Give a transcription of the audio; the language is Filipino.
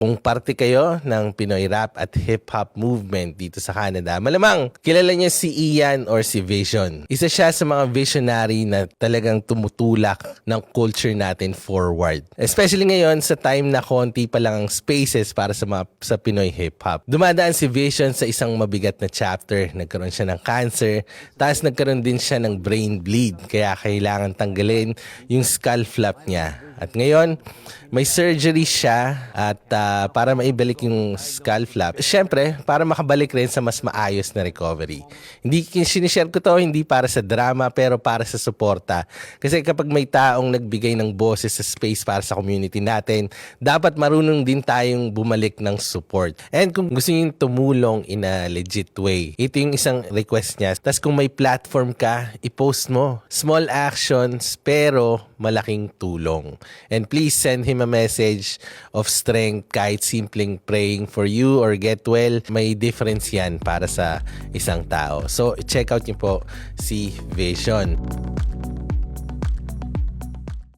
Kung parte kayo ng Pinoy rap at hip-hop movement dito sa Canada, malamang kilala niyo si Ian or si Vision. Isa siya sa mga visionary na talagang tumutulak ng culture natin forward. Especially ngayon sa time na konti pa lang ang spaces para sa Pinoy hip-hop. Dumadaan si Vision sa isang mabigat na chapter. Nagkaroon siya ng cancer, tapos nagkaroon din siya ng brain bleed. Kaya kailangan tanggalin yung skull flap niya. At ngayon, may surgery siya at para maibalik yung skull flap. Siyempre, para makabalik rin sa mas maayos na recovery. Hindi sinishare ko to hindi para sa drama pero para sa suporta. Kasi kapag may taong nagbigay ng boses sa space para sa community natin, dapat marunong din tayong bumalik ng support. And kung gusto niyo tumulong in a legit way, ito yung isang request niya. Tapos kung may platform ka, i-post mo. Small actions pero malaking tulong. And please send him a message of strength kahit simpleng praying for you or get well. May difference yan para sa isang tao. So, check out niyo po si Vision.